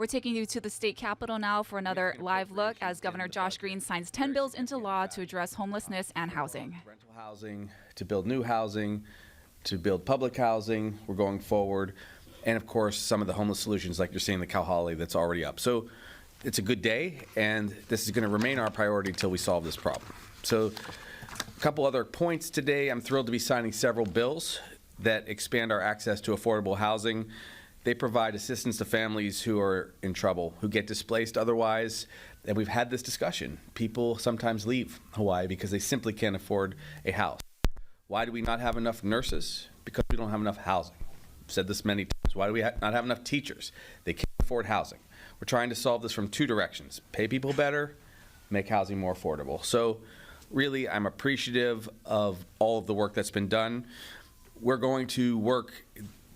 We're taking you to the state capitol now for another live look as Governor Josh Green signs 10 bills into law to address homelessness and housing. Rental housing, to build new housing, to build public housing, we're going forward. And of course, some of the homeless solutions like you're seeing the Cal Holly that's already up. So it's a good day, and this is going to remain our priority until we solve this problem. So a couple other points today. I'm thrilled to be signing several bills that expand our access to affordable housing. They provide assistance to families who are in trouble, who get displaced otherwise. And we've had this discussion. People sometimes leave Hawaii because they simply can't afford a house. Why do we not have enough nurses? Because we don't have enough housing. I've said this many times. Why do we not have enough teachers? They can't afford housing. We're trying to solve this from two directions. Pay people better, make housing more affordable. So really, I'm appreciative of all of the work that's been done. We're going to work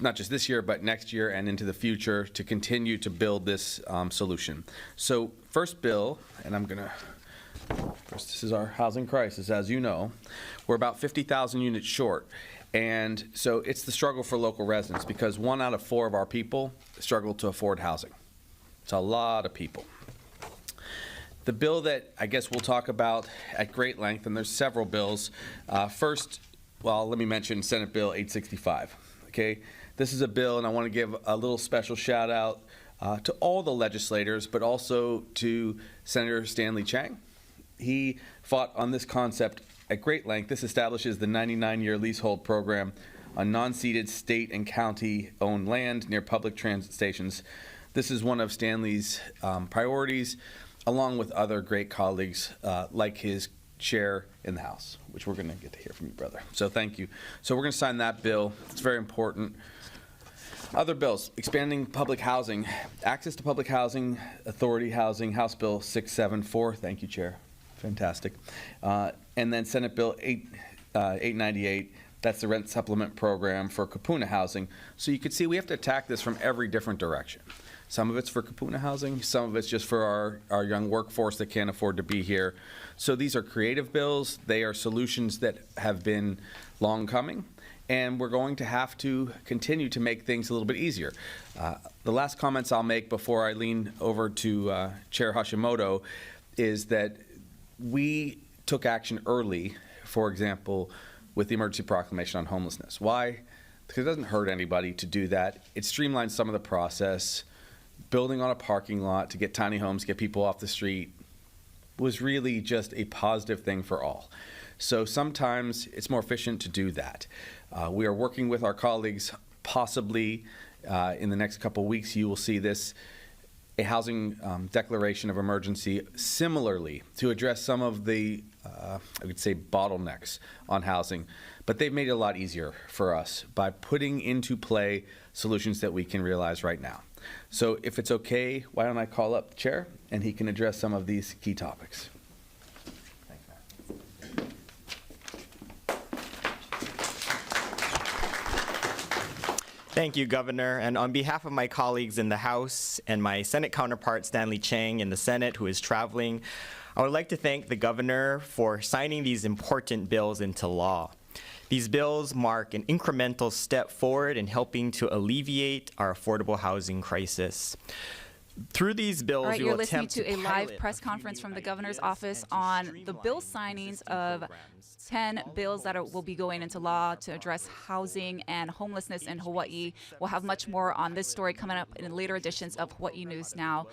not just this year, but next year and into the future to continue to build this solution. So first bill, and first, this is our housing crisis, as you know. We're about 50,000 units short. And so it's the struggle for local residents because 1 out of 4 of our people struggle to afford housing. It's a lot of people. The bill that I guess we'll talk about at great length, and there's several bills. First, well, let me mention Senate Bill 865. Okay, this is a bill, and I want to give a little special shout out to all the legislators, but also to Senator Stanley Chang. He fought on this concept at great length. This establishes the 99-year leasehold program on non-ceded state and county-owned land near public transit stations. This is one of Stanley's priorities, along with other great colleagues like his chair in the House, which we're going to get to hear from you, brother. So thank you. So we're going to sign that bill. It's very important. Other bills, expanding public housing, access to public housing, authority housing, House Bill 674. Thank you, Chair. Fantastic. And then Senate Bill 898. That's the rent supplement program for Kupuna housing. So you can see we have to attack this from every different direction. Some of it's for Kupuna housing, some of it's just for our young workforce that can't afford to be here. So these are creative bills. They are solutions that have been long coming, and we're going to have to continue to make things a little bit easier. The last comments I'll make before I lean over to Chair Hashimoto is that we took action early, for example, with the emergency proclamation on homelessness. Why? Because it doesn't hurt anybody to do that. It streamlines some of the process. Building on a parking lot to get tiny homes, get people off the street, was really just a positive thing for all. So sometimes it's more efficient to do that. We are working with our colleagues, possibly in the next couple weeks, you will see this, a housing declaration of emergency similarly to address some of the, I would say, bottlenecks on housing. But they've made it a lot easier for us by putting into play solutions that we can realize right now. So if it's okay, why don't I call up the chair and he can address some of these key topics. Thanks, Matt. Thank you, Governor. And on behalf of my colleagues in the House and my Senate counterpart, Stanley Chang, in the Senate, who is traveling, I would like to thank the Governor for signing these important bills into law. These bills mark an incremental step forward in helping to alleviate our affordable housing crisis. Through these bills, all right, we you're will listening attempt to a live pilot press conference from the governor's office on the bill signings of 10 bills that will be going into law to address housing and homelessness in Hawaii. We'll have much more on this story coming up in later editions of Hawaii News Now.